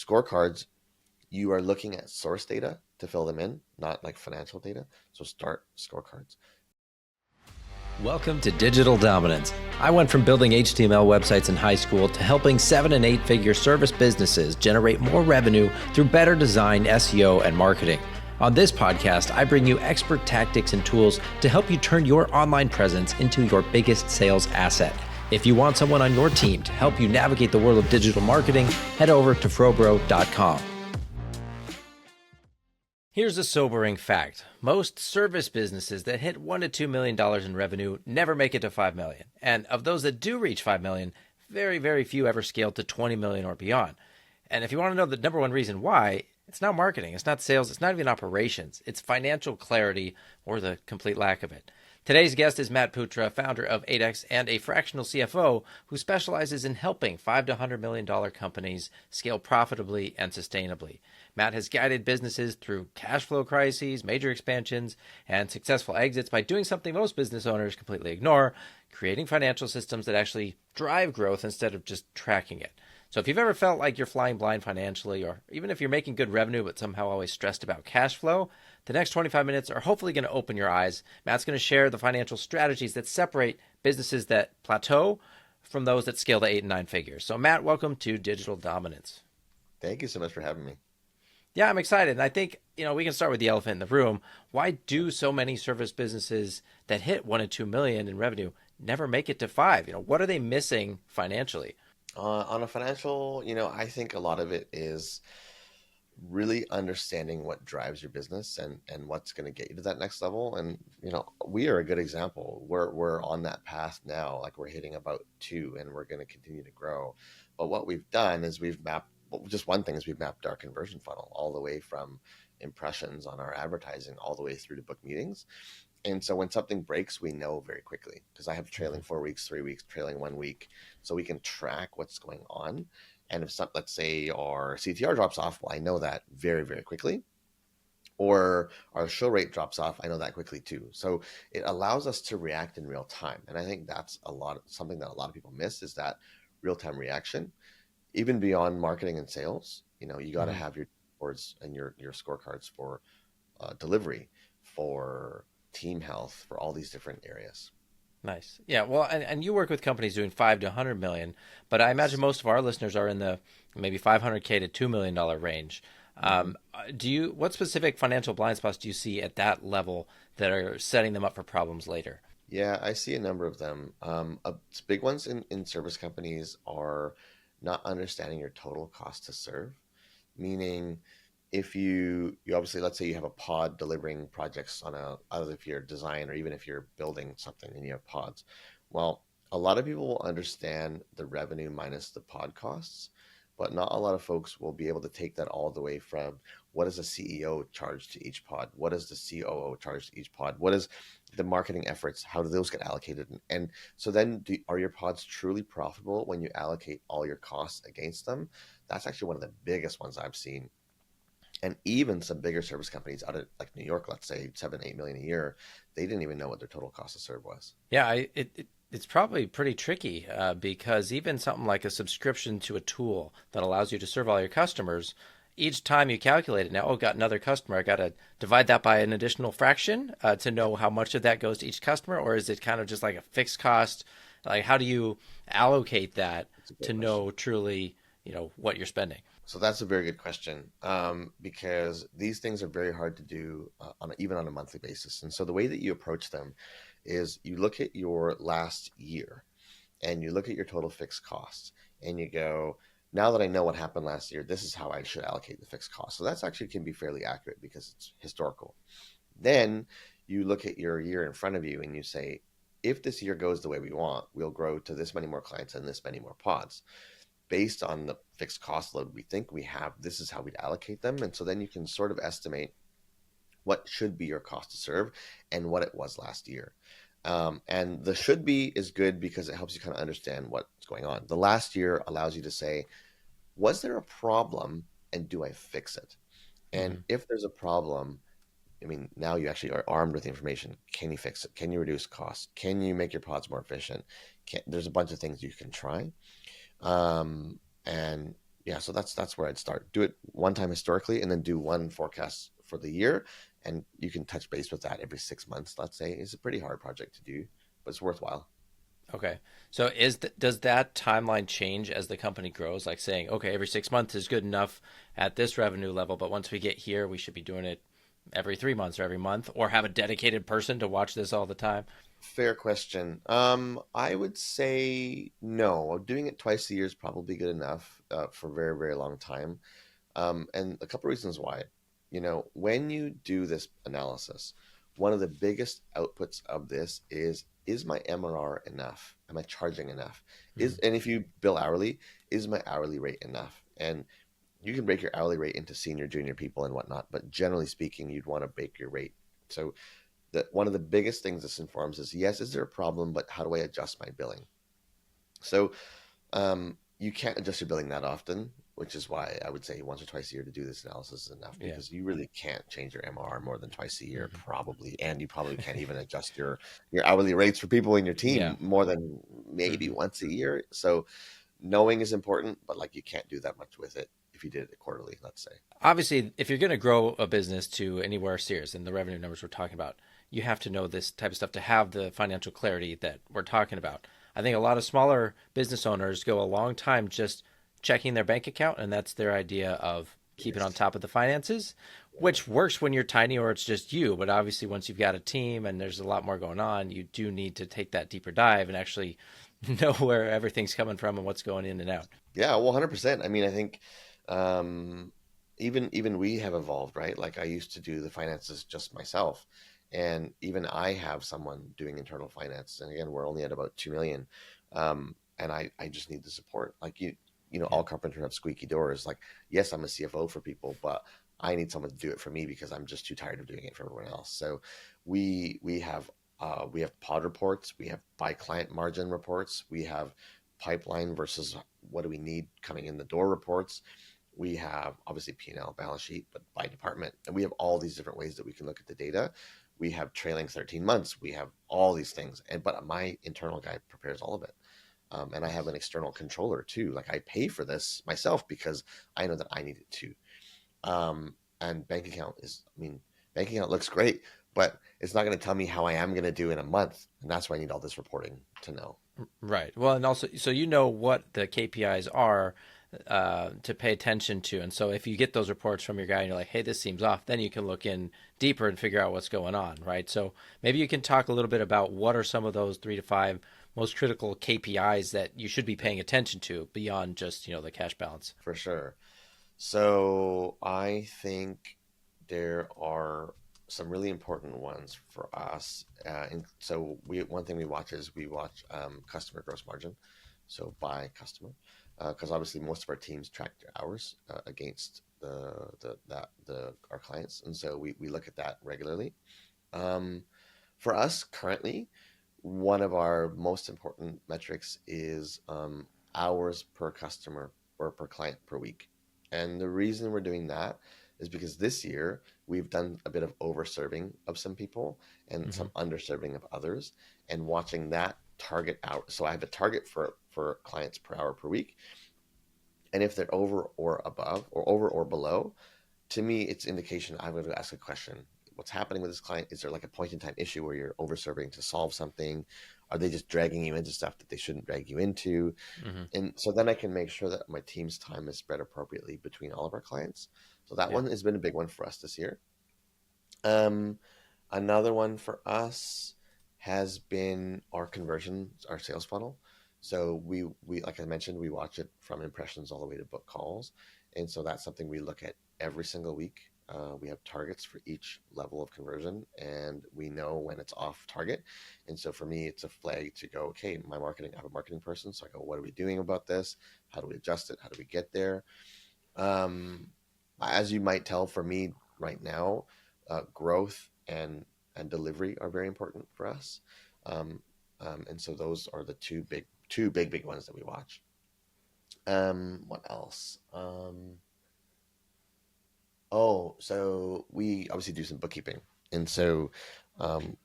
Scorecards, you are looking at source data to fill them in, not like financial data. So start Scorecards. Welcome to Digital Dominance. I went from building HTML websites in high school to helping 7- and 8-figure service businesses generate more revenue through better design, SEO, and marketing. On this podcast, I bring you expert tactics and tools to help you turn your online presence into your biggest sales asset. If you want someone on your team to help you navigate the world of digital marketing, head over to frobro.com. Here's a sobering fact. Most service businesses that hit $1 to $2 million in revenue never make it to $5 million. And of those that do reach $5 million, very, very few ever scale to $20 million or beyond. And if you want to know the number one reason why, it's not marketing, it's not sales, it's not even operations. It's financial clarity or the complete lack of it. Today's guest is Matt Putra, founder of 8X and a fractional CFO who specializes in helping $5 to $100 million companies scale profitably and sustainably. Matt has guided businesses through cash flow crises, major expansions, and successful exits by doing something most business owners completely ignore, creating financial systems that actually drive growth instead of just tracking it. So if you've ever felt like you're flying blind financially, or even if you're making good revenue but somehow always stressed about cash flow, the next 25 minutes are hopefully going to open your eyes. Matt's going to share the financial strategies that separate businesses that plateau from those that scale to 8 and 9 figures. So Matt, welcome to Digital Dominance. Thank you so much for having me. Yeah, I'm excited. And I think, we can start with the elephant in the room. Why do so many service businesses that hit 1 and 2 million in revenue never make it to 5? What are they missing financially? On a financial, I think a lot of it is really understanding what drives your business and what's going to get you to that next level. And, we are a good example. We're on that path now, like we're hitting about 2 and we're going to continue to grow. But what we've done is we've mapped our conversion funnel all the way from impressions on our advertising all the way through to book meetings. And so when something breaks, we know very quickly, because I have trailing 4 weeks, 3 weeks, trailing 1 week. So we can track what's going on. And if let's say our CTR drops off, well, I know that very, very quickly. Or our show rate drops off, I know that quickly too. So it allows us to react in real time. And I think that's something that a lot of people miss, is that real-time reaction. Even beyond marketing and sales, you got to have your boards and your scorecards for delivery, for team health, for all these different areas. Nice. Yeah. Well, and you work with companies doing 5 to 100 million, but I imagine most of our listeners are in the maybe $500K to $2 million range. What specific financial blind spots do you see at that level that are setting them up for problems later? Yeah, I see a number of them. Big ones in service companies are not understanding your total cost to serve, meaning if you obviously, let's say you have a pod delivering projects either if you're design or even if you're building something and you have pods. Well, a lot of people will understand the revenue minus the pod costs, but not a lot of folks will be able to take that all the way from what does the CEO charge to each pod? What does the COO charge to each pod? What is the marketing efforts? How do those get allocated? And so then are your pods truly profitable when you allocate all your costs against them? That's actually one of the biggest ones I've seen. And even some bigger service companies out of like New York, let's say 7-8 million a year, they didn't even know what their total cost to serve was. Yeah, it's probably pretty tricky because even something like a subscription to a tool that allows you to serve all your customers, each time you calculate it now, got another customer, I got to divide that by an additional fraction to know how much of that goes to each customer, or is it kind of just like a fixed cost? Like, how do you allocate that to know truly, what you're spending? So that's a very good question, because these things are very hard to do even on a monthly basis. And so the way that you approach them is you look at your last year and you look at your total fixed costs and you go, now that I know what happened last year, this is how I should allocate the fixed cost. So that's actually can be fairly accurate because it's historical. Then you look at your year in front of you and you say, if this year goes the way we want, we'll grow to this many more clients and this many more pods. Based on the fixed cost load we think we have, this is how we'd allocate them. And so then you can sort of estimate what should be your cost to serve and what it was last year. And the should be is good because it helps you kind of understand what's going on. The last year allows you to say, was there a problem and do I fix it? And if there's a problem, now you actually are armed with information. Can you fix it? Can you reduce costs? Can you make your pods more efficient? There's a bunch of things you can try. And Yeah, so that's where I'd start. Do it one time historically, and then do one forecast for the year, and you can touch base with that every 6 months. Let's say it's a pretty hard project to do, but it's worthwhile. Okay. So does that timeline change as the company grows? Like saying, okay, every 6 months is good enough at this revenue level, but once we get here, we should be doing it every 3 months or every month, or have a dedicated person to watch this all the time? Fair question. I would say no. Doing it twice a year is probably good enough for a very, very long time. And a couple reasons why. When you do this analysis, one of the biggest outputs of this is my MRR enough? Am I charging enough? Mm-hmm. And if you bill hourly, is my hourly rate enough? And you can break your hourly rate into senior, junior people and whatnot, but generally speaking, you'd want to bake your rate. So one of the biggest things this informs is yes, is there a problem, but how do I adjust my billing? So you can't adjust your billing that often, which is why I would say once or twice a year to do this analysis is enough Yeah. because you really can't change your MR more than twice a year, Mm-hmm. probably, and you probably can't even adjust your hourly rates for people in your Yeah. team more than maybe Mm-hmm. once a year. So knowing is important, but like you can't do that much with it if you did it quarterly, let's say. Obviously, if you're going to grow a business to anywhere serious and the revenue numbers we're talking about, you have to know this type of stuff to have the financial clarity that we're talking about. I think a lot of smaller business owners go a long time just checking their bank account, and that's their idea of keeping on Yes. top of the finances, which works when you're tiny or it's just you. But obviously, once you've got a team and there's a lot more going on, you do need to take that deeper dive and actually know where everything's coming from and what's going in and out. Yeah, well, 100%. I mean, I think um, even we have evolved, right? Like I used to do the finances just myself, and even I have someone doing internal finance. And again, we're only at about 2 million, and I just need the support. Like Yeah. all carpenters have squeaky doors. Like, yes, I'm a CFO for people, but I need someone to do it for me because I'm just too tired of doing it for everyone else. So we have pod reports, we have by client margin reports, we have pipeline versus what do we need coming in the door reports. We have obviously P&L balance sheet, but by department, and we have all these different ways that we can look at the data. We have trailing 13 months. We have all these things, but my internal guy prepares all of it. And I have an external controller too. Like I pay for this myself because I know that I need it too. And bank account I mean, bank account looks great, but it's not going to tell me how I am going to do in a month. And that's why I need all this reporting to know. Right. Well, and also, so you know what the KPIs are to pay attention to, and so if you get those reports from your guy and you're like, "Hey, this seems off," then you can look in deeper and figure out what's going on. Right. So maybe you can talk a little bit about what are some of those 3 to 5 most critical KPIs that you should be paying attention to beyond just the cash balance. For sure. So I think there are some really important ones for us. And so one thing we watch is we watch customer gross margin, so by customer, because obviously most of our teams track their hours against our clients, and so we look at that regularly. Um, for us currently, one of our most important metrics is hours per customer or per client per week. And the reason we're doing that is because this year we've done a bit of overserving of some people and Mm-hmm. some underserving of others, and watching that target out. So I have a target for clients per hour per week, and if they're over or above or over or below, to me, it's indication I'm going to ask a question. What's happening with this client? Is there like a point in time issue where you're over serving to solve something? Are they just dragging you into stuff that they shouldn't drag you into? Mm-hmm. And so then I can make sure that my team's time is spread appropriately between all of our clients. So that Yeah. one has been a big one for us this year. Um, Another one for us has been our conversion, our sales funnel. So we like I mentioned, we watch it from impressions all the way to book calls, and so that's something we look at every single week. We have targets for each level of conversion, and we know when it's off target. And so for me, it's a flag to go, okay, my marketing, I have a marketing person, so I go, what are we doing about this? How do we adjust it? How do we get there? Um, as you might tell, for me right now, growth and delivery are very important for us. Um, and so those are the two big ones that we watch. What else? Oh, so we obviously do some bookkeeping, and so um,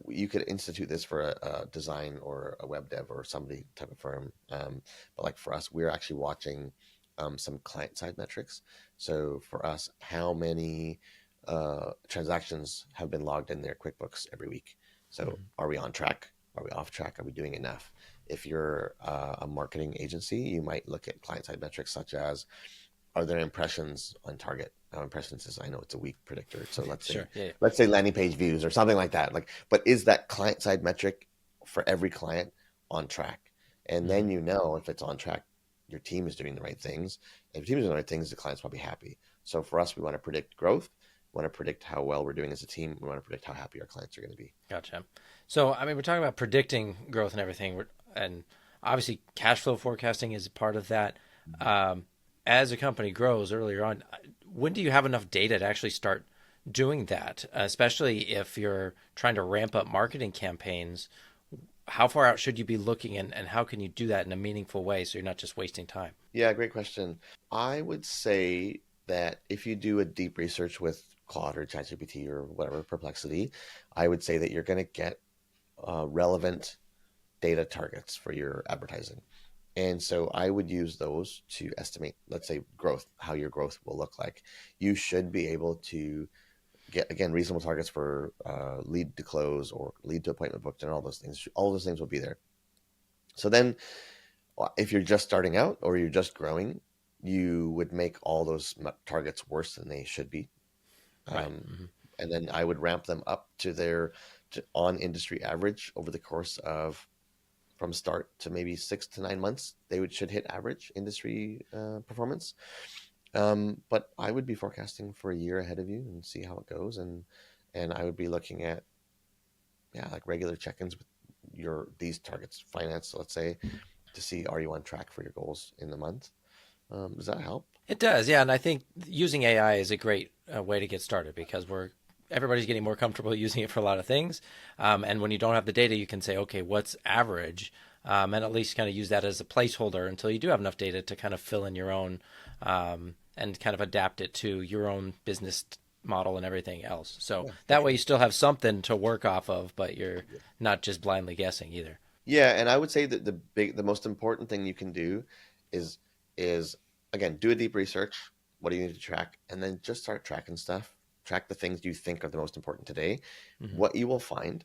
you could institute this for a design or a web dev or somebody type of firm. But like for us, we're actually watching some client side metrics. So for us, how many transactions have been logged in their QuickBooks every week? So Mhm. are we on track? Are we off track? Are we doing enough? If you're a marketing agency, you might look at client side metrics such as, are there impressions on target? Now, impressions is, I know it's a weak predictor. So Sure. Yeah. Yeah. let's say landing page views or something like that. Like, but is that client side metric for every client on track? And Mhm. then you know if it's on track, your team is doing the right things. If your team is doing the right things, the client's probably happy. So for us, we want to predict growth. We want to predict how well we're doing as a team. We want to predict how happy our clients are going to be. Gotcha. So, I mean, we're talking about predicting growth and everything, and obviously, cash flow forecasting is a part of that. Um, as a company grows earlier on, when do you have enough data to actually start doing that? Especially if you're trying to ramp up marketing campaigns, how far out should you be looking, and how can you do that in a meaningful way so you're not just wasting time? Yeah, great question. I would say that if you do a deep research with Claude or ChatGPT or whatever, Perplexity, I would say that you're going to get relevant data targets for your advertising. And so I would use those to estimate, let's say, growth, how your growth will look like. You should be able to get, again, reasonable targets for lead to close or lead to appointment booked and all those things. All those things will be there. So then if you're just starting out or you're just growing, you would make all those targets worse than they should be. Right. Um, Hmm. and then I would ramp them up to their on industry average over the course of from start to maybe 6 to 9 months. They should hit average industry performance. But I would be forecasting for a year ahead of you and see how it goes, and I would be looking at, yeah, like regular check-ins with your these targets, finance, let's say, to see, are you on track for your goals in the month. Does that help? It does, yeah, and I think using AI is a great way to get started because we're everybody's getting more comfortable using it for a lot of things. And when you don't have the data, you can say, okay, what's average, and at least kind of use that as a placeholder until you do have enough data to kind of fill in your own and kind of adapt it to your own business model and everything else. So Yeah, for that way you sure. still have something to work off of, but you're not just blindly guessing either. Yeah, and I would say that the most important thing you can do is is again, do a deep research. What do you need to track? And then just start tracking stuff. Track the things you think are the most important today. Hmm. What you will find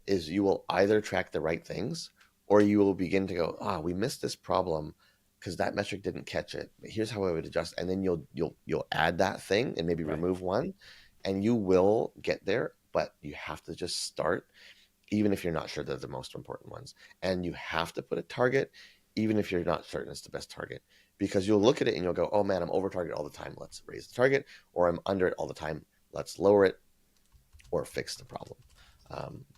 is you will either track the right things or you will begin to go, we missed this problem because that metric didn't catch it. Here's how I would adjust. And then you'll add that thing and maybe Right. remove one, and you will get there, but you have to just start even if you're not sure they're the most important ones. And you have to put a target, even if you're not certain it's the best target, because you'll look at it and you'll go, oh man, I'm over target all the time. Let's raise the target, or I'm under it all the time. Let's lower it or fix the problem.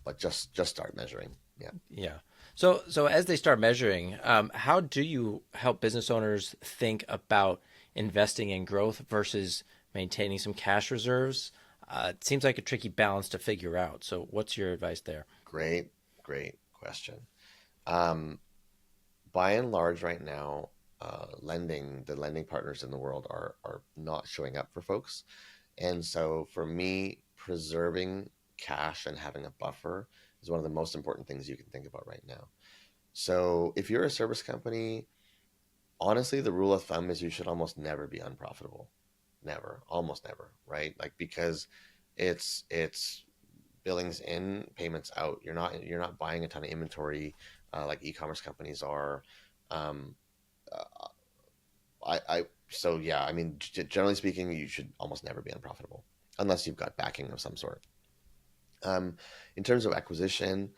But just start measuring. Yeah. Yeah. So as they start measuring, how do you help business owners think about investing in growth versus maintaining some cash reserves? It seems like a tricky balance to figure out. So what's your advice there? Great, great question. Um, by and large, right now, the lending partners in the world are not showing up for folks. And so for me, preserving cash and having a buffer is one of the most important things you can think about right now. So if you're a service company, honestly, the rule of thumb is you should almost never be unprofitable. Never, almost never, right? Like because it's billings in, payments out. You're not buying a ton of inventory like e-commerce companies are. Um, uh, I so yeah, I mean, generally speaking, you should almost never be unprofitable unless you've got backing of some sort. Um, in terms of acquisition,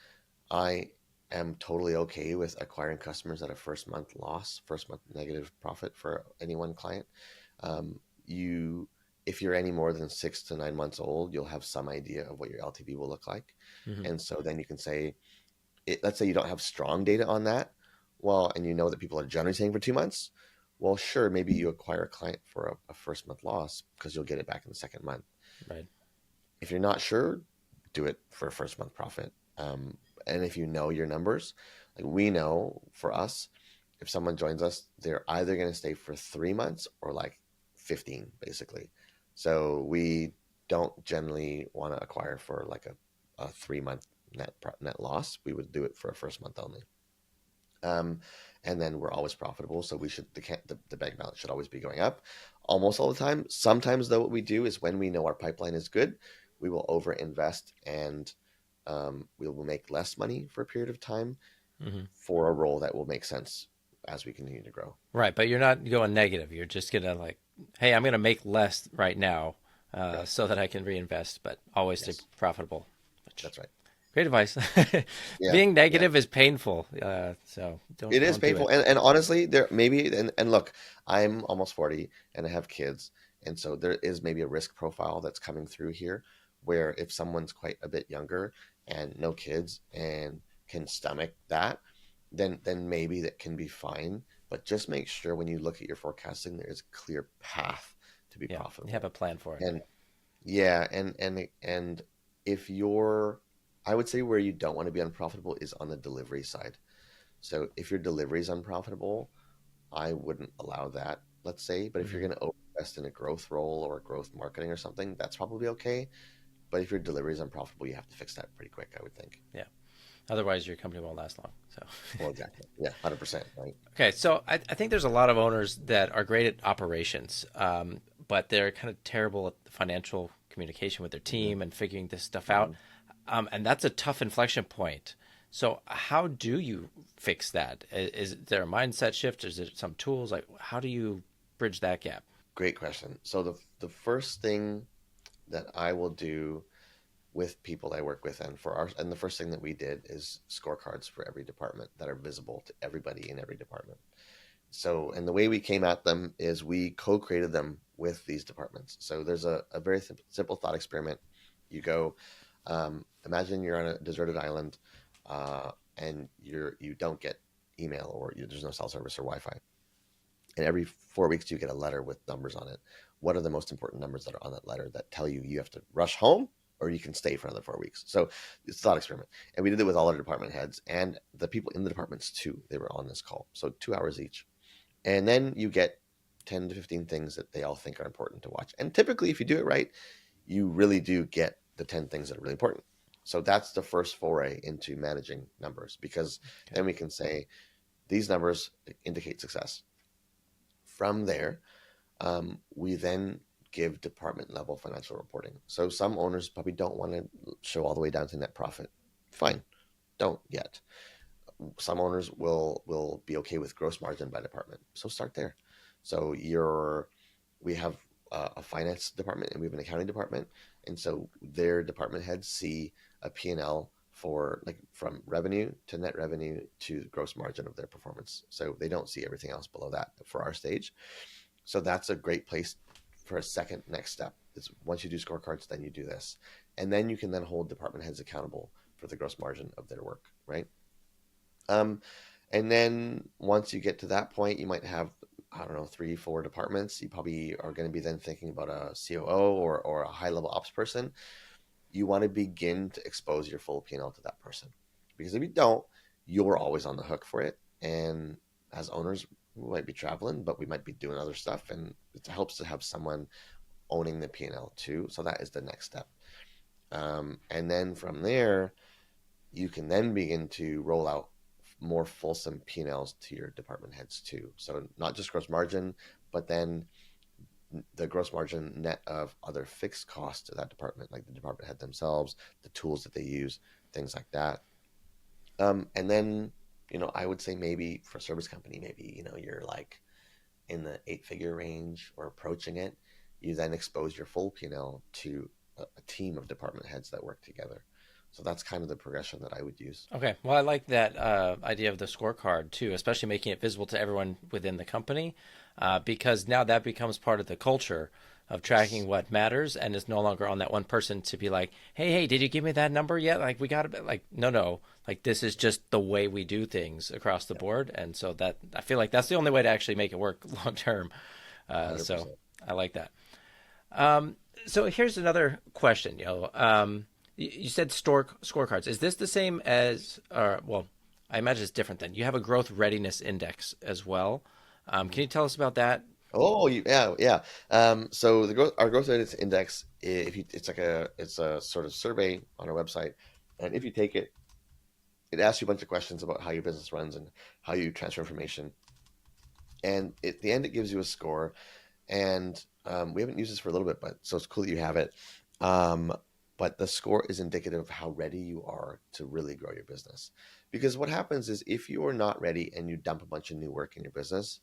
I am totally okay with acquiring customers at a first month loss, first month negative profit for any one client. You, if you're any more than 6 to 9 months old, you'll have some idea of what your LTV will look like, Hmm. and so then you can say, let's say you don't have strong data on that, well, and you know that people are generally saying for 2 months. Well, sure, maybe you acquire a client for a first month loss because you'll get it back in the second month. Right. If you're not sure, do it for a first month profit. And if you know your numbers, like we know for us, if someone joins us, they're either going to stay for 3 months or like 15, basically. So we don't generally want to acquire for like a 3 month net loss. We would do it for a first month only. Um, and then we're always profitable, so the bank balance should always be going up, almost all the time. Sometimes, though, what we do is when we know our pipeline is good, we will over invest and we will make less money for a period of time Hmm. for a role that will make sense as we continue to grow. Right, but you're not going negative. You're just gonna like, hey, I'm gonna make less right now, Correct. so that I can reinvest, but always stay Yes, profitable. Which that's right. great advice. Yeah, Being yeah. negative is painful, so It is don't do painful, it. and honestly, there maybe and look, I'm almost 40 and I have kids, and so there is maybe a risk profile that's coming through here, where if someone's quite a bit younger and no kids and can stomach that, then maybe that can be fine. But just make sure when you look at your forecasting, there is a clear path to be Yeah, you have profitable. a plan for it. And yeah, and if you're, I would say where you don't want to be unprofitable is on the delivery side. So if your delivery is unprofitable, I wouldn't allow that, let's say. But if you're Hmm. going to invest in a growth role or growth marketing or something, that's probably okay. But if your delivery is unprofitable, you have to fix that pretty quick, I would think. Yeah. Otherwise, your company won't last long. So, Well, exactly. Yeah, 100%, right? okay. So I think there's a lot of owners that are great at operations, but they're kind of terrible at financial communication with their Hmm. team and figuring this stuff out. Hmm. And that's a tough inflection point. So, how do you fix that? Is there a mindset shift? Is there some tools? Like, how do you bridge that gap? Great question. So the first thing that I will do with people I work with and the first thing that we did is scorecards for every department that are visible to everybody in every department. So, and the way we came at them is we co-created them with these departments. So there's a very simple thought experiment. You go, imagine you're on a deserted island, and you don't get email or there's no cell service or Wi-Fi. And every 4 weeks you get a letter with numbers on it. What are the most important numbers that are on that letter that tell you you have to rush home or you can stay for another 4 weeks? So it's a thought experiment. And we did it with all our department heads and the people in the departments too. They were on this call. So 2 hours each. And then you get 10 to 15 things that they all think are important to watch. And typically, if you do it right, you really do get the 10 things that are really important. So that's the first foray into managing numbers because Okay. then we can say these numbers indicate success. From there, we then give department level financial reporting. So some owners probably don't want to show all the way down to net profit. Fine, don't yet. Some owners will be okay with gross margin by department. So start there. So we have a finance department and we have an accounting department, and so their department heads see a P&L for like from revenue to net revenue to gross margin of their performance. So they don't see everything else below that for our stage. So that's a great place for a second next step. Is once you do scorecards, then you do this, and then you can then hold department heads accountable for the gross margin of their work, right? Um, and then once you get to that point, you might have, I don't know, three, four departments. You probably are going to be then thinking about a COO or a high level ops person. You want to begin to expose your full P&L to that person. Because if you don't, you're always on the hook for it. And as owners, we might be traveling, but we might be doing other stuff. And it helps to have someone owning the P&L too. So that is the next step. And then from there, you can then begin to roll out more fulsome P&Ls to your department heads too. So not just gross margin, but then the gross margin net of other fixed costs to that department, like the department head themselves, the tools that they use, things like that. And then, I would say maybe for a service company, maybe, you're like in the eight-figure range or approaching it. You then expose your full P&L to a team of department heads that work together. So that's kind of the progression that I would use. Okay. Well, I like that idea of the scorecard too, especially making it visible to everyone within the company, because now that becomes part of the culture of tracking Yes. what matters, and it's no longer on that one person to be like, hey, did you give me that number yet? Like, we got to like, no, like this is just the way we do things across the Yeah. board, and so that I feel like that's the only way to actually make it work long term. So 100%. I like that. Um, so here's another question. You said scorecards. Is this the same as, well, I imagine it's different then. You have a growth readiness index as well. Can you tell us about that? Oh, yeah, yeah. So our growth rate index, if you, it's a sort of survey on our website, and if you take it, it asks you a bunch of questions about how your business runs and how you transfer information. And at the end, it gives you a score. And we haven't used this for a little bit, but so it's cool that you have it. Um, but the score is indicative of how ready you are to really grow your business. Because what happens is if you are not ready and you dump a bunch of new work in your business,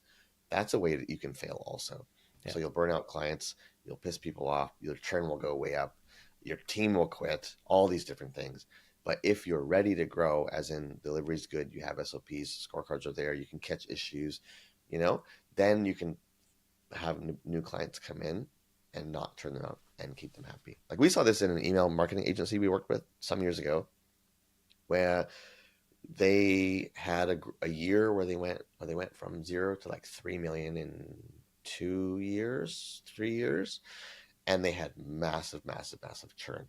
that's a way that you can fail also. Yeah. So you'll burn out clients, you'll piss people off, your churn will go way up, your team will quit, all these different things. But if you're ready to grow, as in delivery's good, you have SOPs, scorecards are there, you can catch issues, then you can have new clients come in and not turn them out and keep them happy. Like we saw this in an email marketing agency we worked with some years ago, where they had a year where they went from 0 to like 3 million in 2 years, 3 years, and they had massive, massive, massive churn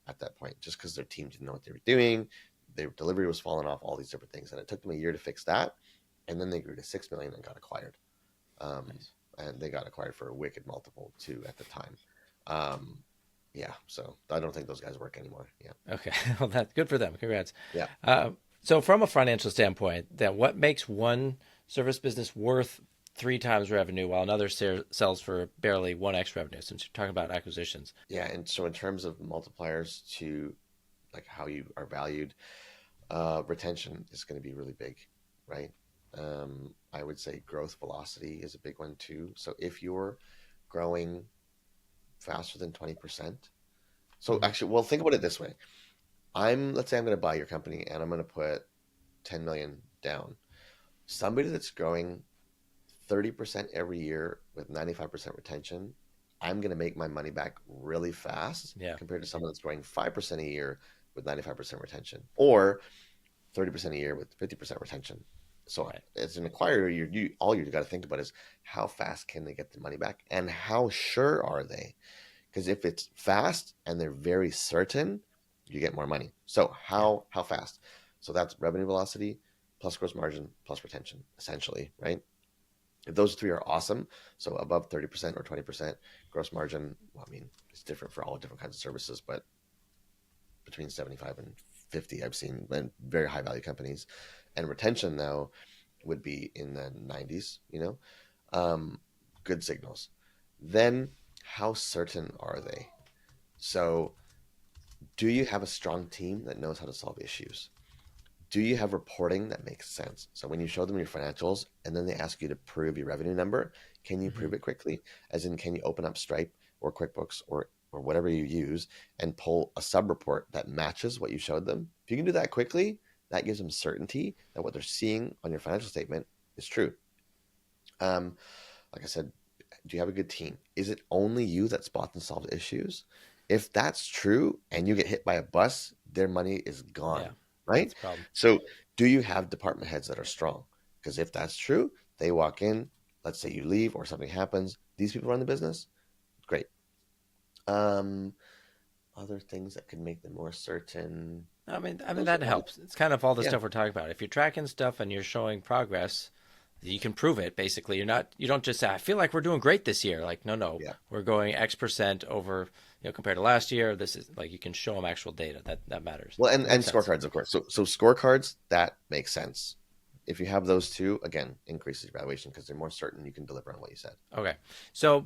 at that point, just because their team didn't know what they were doing. Their delivery was falling off, all these different things, and it took them a year to fix that. And then they grew to 6 million and got acquired. Nice. And they got acquired for a wicked multiple too at the time. Um, yeah, so I don't think those guys work anymore. Yeah, Okay. Well, that's good for them. Congrats. yeah. So from a financial standpoint, then what makes one service business worth 3 times revenue while another sells for barely 1x revenue, since you're talking about acquisitions? Yeah, and so in terms of multipliers to like how you are valued, retention is going to be really big, right? I would say growth velocity is a big one too. So if you're growing faster than 20%, so Mm-hmm. actually, well, think about it this way. Let's say I'm going to buy your company and I'm going to put 10 million down. Somebody that's growing 30% every year with 95% retention, I'm going to make my money back really fast Yeah. compared to someone that's growing 5% a year with 95% retention, or 30% a year with 50% retention. So Right. as an acquirer, all you got to think about is how fast can they get the money back and how sure are they? Because if it's fast and they're very certain, you get more money. So Yeah. how fast? So that's revenue velocity plus gross margin plus retention, essentially, right? If those three are awesome, so above 30% or 20% gross margin, well, I mean, it's different for all different kinds of services, but between 75 and 50, I've seen in very high value companies. And retention now would be in the 90s, good signals. Then how certain are they? So do you have a strong team that knows how to solve issues? Do you have reporting that makes sense? So when you show them your financials and then they ask you to prove your revenue number, can you Mm-hmm. prove it quickly? As in, can you open up Stripe or QuickBooks or whatever you use and pull a sub report that matches what you showed them? If you can do that quickly, that gives them certainty that what they're seeing on your financial statement is true. Um, like I said, do you have a good team? Is it only you that spots and solves issues? If that's true and you get hit by a bus, their money is Yeah. gone, That's right? a problem. So, do you have department heads that are strong? Because if that's true, they walk in, let's say you leave or something happens, these people run the business, great. Um, Other things that could make them more certain. I mean Those are that helps. It's kind of all the yeah, stuff we're talking about. If you're tracking stuff and you're showing progress, you can prove it. Basically, you don't just say, "I feel like we're doing great this year." Like, no, no, yeah. we're going X% over, compared to last year. This is like you can show them actual data that matters. Well, and That and makes sense. scorecards, of course. So scorecards that makes sense. If you have those two, again, increases your valuation because they're more certain you can deliver on what you said. Okay, so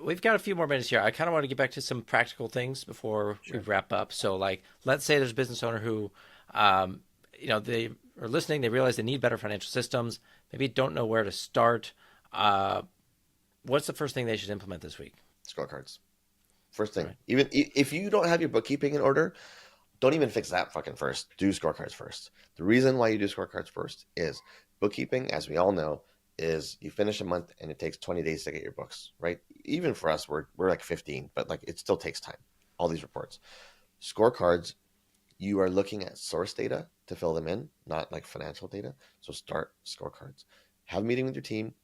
we've got a few more minutes here. I kind of want to get back to some practical things before we Sure. wrap up. So, like, let's say there's a business owner who, um, they are listening. They realize they need better financial systems. Maybe don't know where to start. Uh, what's the first thing they should implement this week? Scorecards. First All thing, right. even if you don't have your bookkeeping in order, don't even fix that fucking first. Do scorecards first. The reason why you do scorecards first is bookkeeping, as we all know, is you finish a month and it takes 20 days to get your books, right? Even for us, we're like 15, but like it still takes time. All these reports. Scorecards, you are looking at source data to fill them in, not like financial data. So start scorecards. Have a meeting with your team.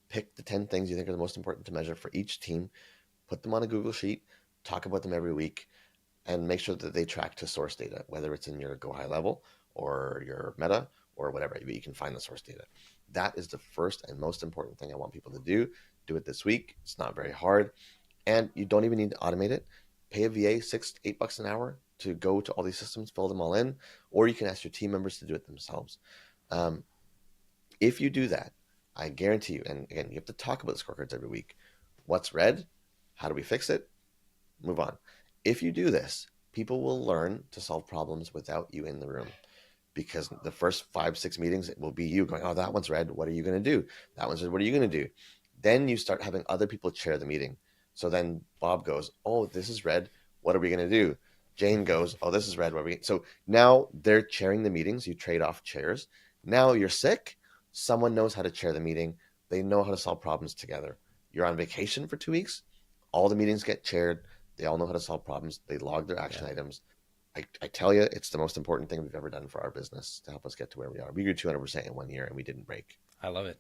Pick the 10 things you think are the most important to measure for each team. Put them on a Google Sheet. Talk about them every week and make sure that they track to source data, whether it's in your Go High Level or your Meta or whatever. You can find the source data. That is the first and most important thing I want people to do. Do it this week. It's not very hard. And you don't even need to automate it. Pay a VA $6, $8 an hour to go to all these systems, fill them all in, or you can ask your team members to do it themselves. If you do that, I guarantee you, and again, you have to talk about the scorecards every week. What's red? How do we fix it? Move on. If you do this, people will learn to solve problems without you in the room, because the first 5-6 meetings, it will be you going, oh, that one's red. What are you going to do? That one's red. What are you going to do? Then you start having other people chair the meeting. So then Bob goes, oh, this is red. What are we going to do? Jane goes, oh, this is red. What are we? So now they're chairing the meetings. You trade off chairs. Now you're sick. Someone knows how to chair the meeting. They know how to solve problems together. You're on vacation for 2 weeks. All the meetings get chaired. They all know how to solve problems. They log their action items. I tell you, it's the most important thing we've ever done for our business to help us get to where we are. We grew 200% in 1 year, and we didn't break. I love it.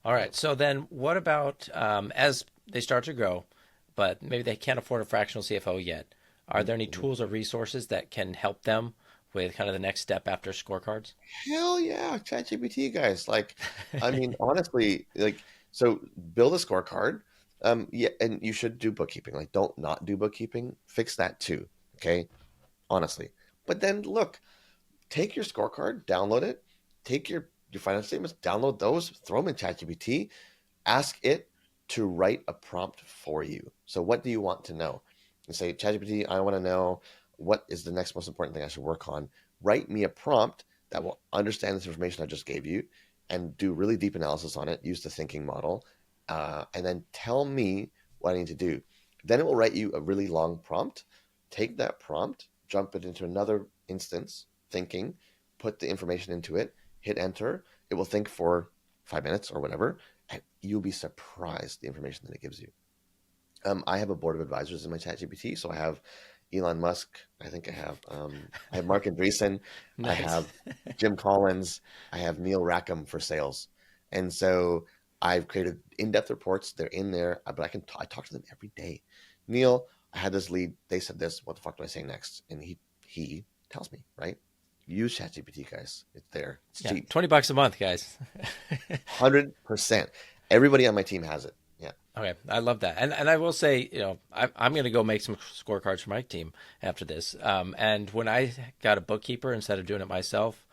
All right. So then what about as they start to grow, but maybe they can't afford a fractional CFO yet? Are there any tools or resources that can help them with kind of the next step after scorecards? Hell yeah, ChatGPT, guys. Like, I mean, honestly, like, so build a scorecard. Yeah, and you should do bookkeeping. Like, don't not do bookkeeping. Fix that too. Okay, honestly. But then look, take your scorecard, download it, take your financial statements, download those, throw them in ChatGPT, ask it to write a prompt for you. So what do you want to know? You say, ChatGPT, I want to know what is the next most important thing I should work on. Write me a prompt that will understand this information I just gave you and do really deep analysis on it, use the thinking model, and then tell me what I need to do. Then it will write you a really long prompt. Take that prompt, jump it into another instance, thinking, put the information into it, hit enter. It will think for 5 minutes or whatever, and you'll be surprised the information that it gives you. I have a board of advisors in my ChatGPT, so I have Elon Musk. I think I have Mark Andreessen. Nice. I have Jim Collins. I have Neil Rackham for sales, and so I've created in-depth reports. They're in there, but I talk to them every day. Neil, I had this lead. They said this. What the fuck do I say next? And he tells me, right? Use ChatGPT, guys. It's there. It's cheap. $20 a month, guys. 100%. Everybody on my team has it. Yeah. Okay, I love that, and I will say, I'm going to go make some scorecards for my team after this. And when I got a bookkeeper instead of doing it myself,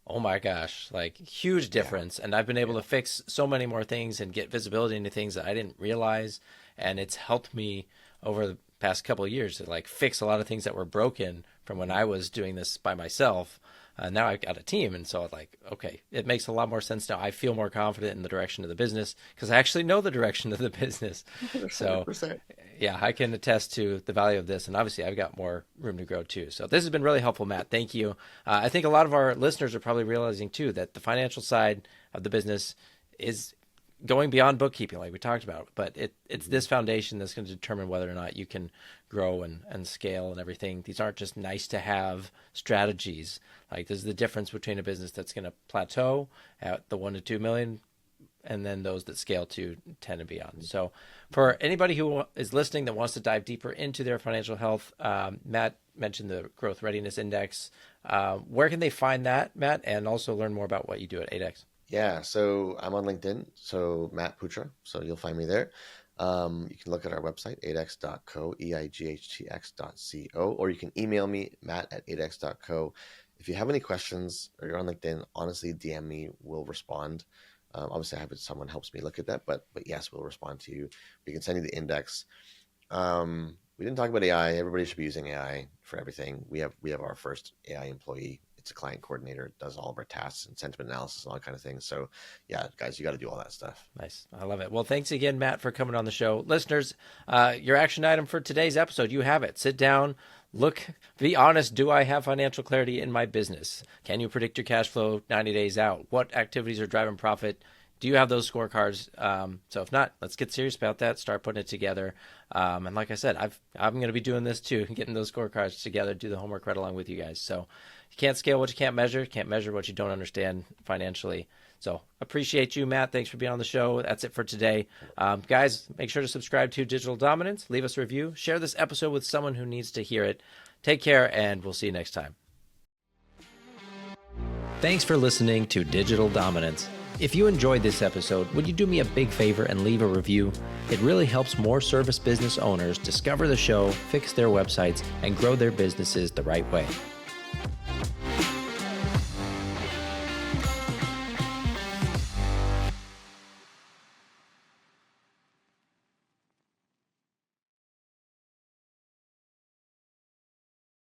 oh my gosh, like huge difference. Yeah. And I've been able to fix so many more things and get visibility into things that I didn't realize, and it's helped me over the past couple of years to like fix a lot of things that were broken from when I was doing this by myself. Now I've got a team, and so like, okay, it makes a lot more sense now. I feel more confident in the direction of the business because I actually know the direction of the business. 100%. So yeah, I can attest to the value of this, and obviously I've got more room to grow too. So this has been really helpful, Matt. Thank you. I think a lot of our listeners are probably realizing too that the financial side of the business is going beyond bookkeeping, like we talked about, but it's this foundation that's going to determine whether or not you can grow and scale and everything. These aren't just nice to have strategies. Like there's the difference between a business that's going to plateau at the 1 to 2 million and then those that scale to 10 and beyond. So for anybody who is listening that wants to dive deeper into their financial health, Matt mentioned the Growth Readiness Index. Where can they find that, Matt, and also learn more about what you do at 8X? Yeah, so I'm on LinkedIn, so Matt Putra, so you'll find me there. You can look at our website, 8x.co, eichtx.co, or you can email me, matt@8x.co. If you have any questions or you're on LinkedIn, honestly, DM me, we'll respond. Obviously, I have someone helps me look at that, but yes, we'll respond to you. We can send you the index. We didn't talk about AI. Everybody should be using AI for everything. We have our first AI employee. It's a client coordinator, does all of our tasks and sentiment analysis and all that kind of things. So yeah, guys, you got to do all that stuff. Nice. I love it. Well, thanks again, Matt, for coming on the show. Listeners, your action item for today's episode, you have it. Sit down, look, be honest. Do I have financial clarity in my business? Can you predict your cash flow 90 days out? What activities are driving profit? Do you have those scorecards? So if not, let's get serious about that. Start putting it together. And like I said, I'm going to be doing this too, getting those scorecards together, do the homework right along with you guys. So you can't scale what you can't measure what you don't understand financially. So appreciate you, Matt. Thanks for being on the show. That's it for today. Guys, make sure to subscribe to Digital Dominance. Leave us a review. Share this episode with someone who needs to hear it. Take care, and we'll see you next time. Thanks for listening to Digital Dominance. If you enjoyed this episode, would you do me a big favor and leave a review? It really helps more service business owners discover the show, fix their websites, and grow their businesses the right way.